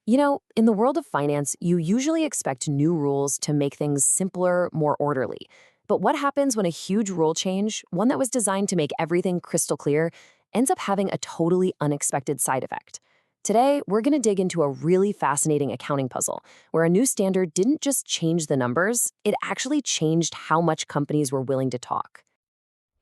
In the world of finance, you usually expect new rules to make things simpler, more orderly. But what happens when a huge rule change, one that was designed to make everything crystal clear, ends up having a totally unexpected side effect? Today, we're going to dig into a really fascinating accounting puzzle where a new standard didn't just change the numbers, it actually changed how much companies were willing to talk.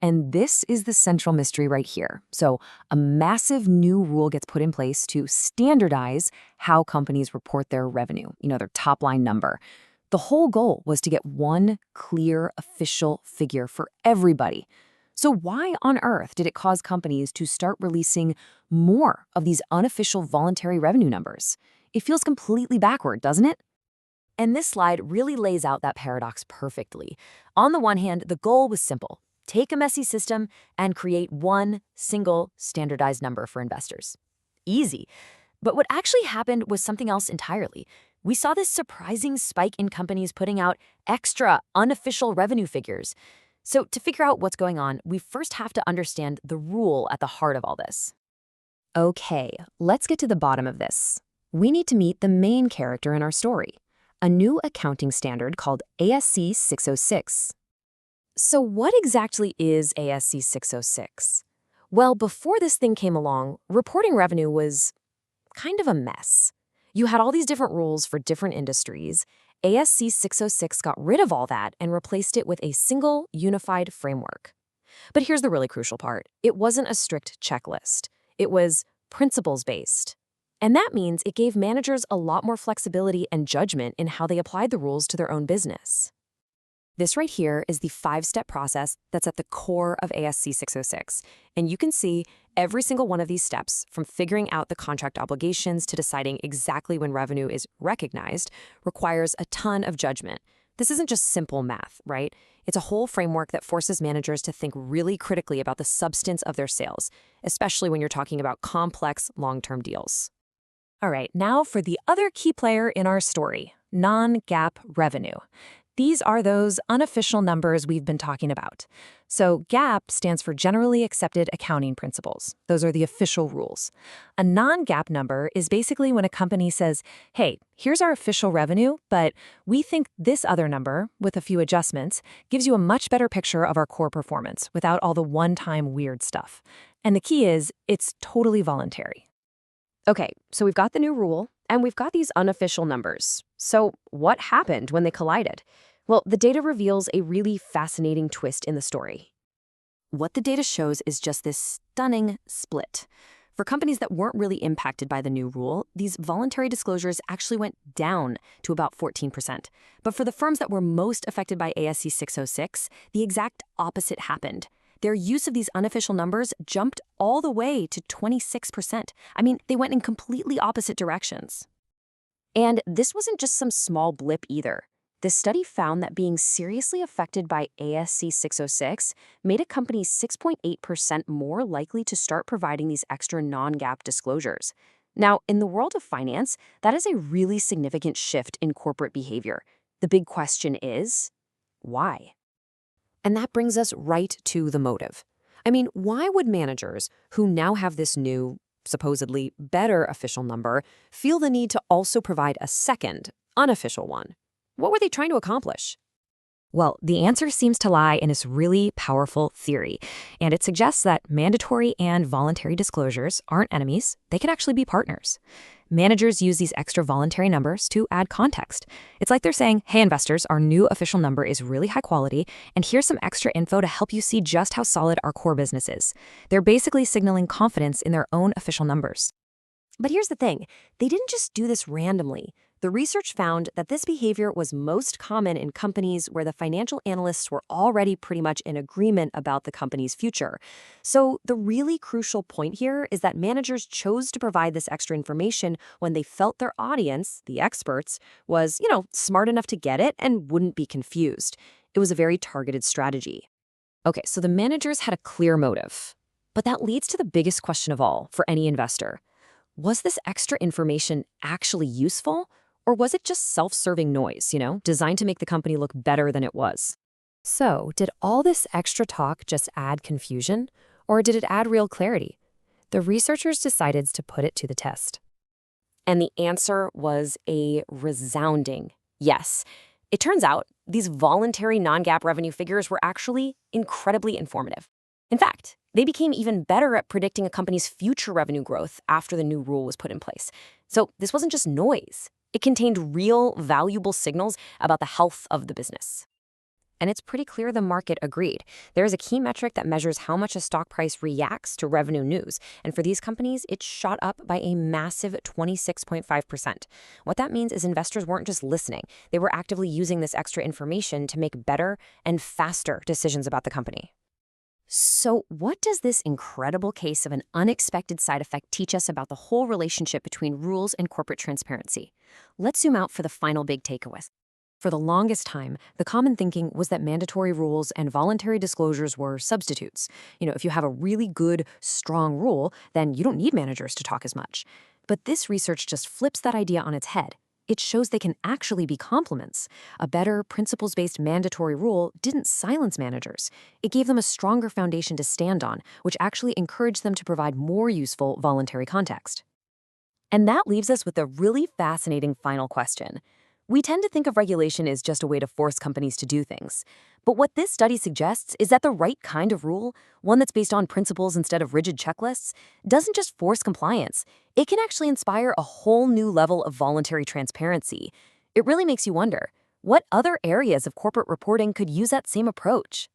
And this is the central mystery right here. So, a massive new rule gets put in place to standardize how companies report their revenue, their top line number. The whole goal was to get one clear official figure for everybody. So, why on earth did it cause companies to start releasing more of these unofficial voluntary revenue numbers? It feels completely backward, doesn't it? And this slide really lays out that paradox perfectly. On the one hand, the goal was simple: take a messy system and create one single standardized number for investors. Easy. But what actually happened was something else entirely. We saw this surprising spike in companies putting out extra unofficial revenue figures. So to figure out what's going on, we first have to understand the rule at the heart of all this. Okay, let's get to the bottom of this. We need to meet the main character in our story, a new accounting standard called ASC 606. So what exactly is ASC 606? Well, before this thing came along, reporting revenue was kind of a mess. You had all these different rules for different industries. ASC 606 got rid of all that and replaced it with a single, unified framework. But here's the really crucial part. It wasn't a strict checklist. It was principles-based. And that means it gave managers a lot more flexibility and judgment in how they applied the rules to their own business. This right here is the 5-step process that's at the core of ASC 606. And you can see every single one of these steps, from figuring out the contract obligations to deciding exactly when revenue is recognized, requires a ton of judgment. This isn't just simple math, right? It's a whole framework that forces managers to think really critically about the substance of their sales, especially when you're talking about complex long-term deals. All right, now for the other key player in our story, non-GAAP revenue. These are those unofficial numbers we've been talking about. So GAAP stands for Generally Accepted Accounting Principles. Those are the official rules. A non-GAAP number is basically when a company says, hey, here's our official revenue, but we think this other number, with a few adjustments, gives you a much better picture of our core performance without all the one-time weird stuff. And the key is, it's totally voluntary. Okay, so we've got the new rule, and we've got these unofficial numbers. So what happened when they collided? Well, the data reveals a really fascinating twist in the story. What the data shows is just this stunning split. For companies that weren't really impacted by the new rule, these voluntary disclosures actually went down to about 14%. But for the firms that were most affected by ASC 606, the exact opposite happened. Their use of these unofficial numbers jumped all the way to 26%. I mean, they went in completely opposite directions. And this wasn't just some small blip either. The study found that being seriously affected by ASC 606 made a company 6.8% more likely to start providing these extra non-GAAP disclosures. Now, in the world of finance, that is a really significant shift in corporate behavior. The big question is, why? And that brings us right to the motive. I mean, why would managers who now have this new, supposedly better official number feel the need to also provide a second, unofficial one? What were they trying to accomplish? Well, the answer seems to lie in this really powerful theory, and it suggests that mandatory and voluntary disclosures aren't enemies, they can actually be partners. Managers use these extra voluntary numbers to add context. It's like they're saying, hey investors, our new official number is really high quality, and here's some extra info to help you see just how solid our core business is. They're basically signaling confidence in their own official numbers. But here's the thing, they didn't just do this randomly. The research found that this behavior was most common in companies where the financial analysts were already pretty much in agreement about the company's future. So the really crucial point here is that managers chose to provide this extra information when they felt their audience, the experts, was, smart enough to get it and wouldn't be confused. It was a very targeted strategy. Okay, so the managers had a clear motive. But that leads to the biggest question of all for any investor. Was this extra information actually useful? Or was it just self-serving noise, designed to make the company look better than it was? So, did all this extra talk just add confusion? Or did it add real clarity? The researchers decided to put it to the test. And the answer was a resounding yes. It turns out these voluntary non-GAAP revenue figures were actually incredibly informative. In fact, they became even better at predicting a company's future revenue growth after the new rule was put in place. So this wasn't just noise. It contained real, valuable signals about the health of the business. And it's pretty clear the market agreed. There is a key metric that measures how much a stock price reacts to revenue news. And for these companies, it shot up by a massive 26.5%. What that means is investors weren't just listening. They were actively using this extra information to make better and faster decisions about the company. So what does this incredible case of an unexpected side effect teach us about the whole relationship between rules and corporate transparency? Let's zoom out for the final big takeaways. For the longest time, the common thinking was that mandatory rules and voluntary disclosures were substitutes. If you have a really good, strong rule, then you don't need managers to talk as much. But this research just flips that idea on its head. It shows they can actually be complements. A better, principles-based mandatory rule didn't silence managers. It gave them a stronger foundation to stand on, which actually encouraged them to provide more useful voluntary context. And that leaves us with a really fascinating final question. We tend to think of regulation as just a way to force companies to do things. But what this study suggests is that the right kind of rule, one that's based on principles instead of rigid checklists, doesn't just force compliance. It can actually inspire a whole new level of voluntary transparency. It really makes you wonder, what other areas of corporate reporting could use that same approach?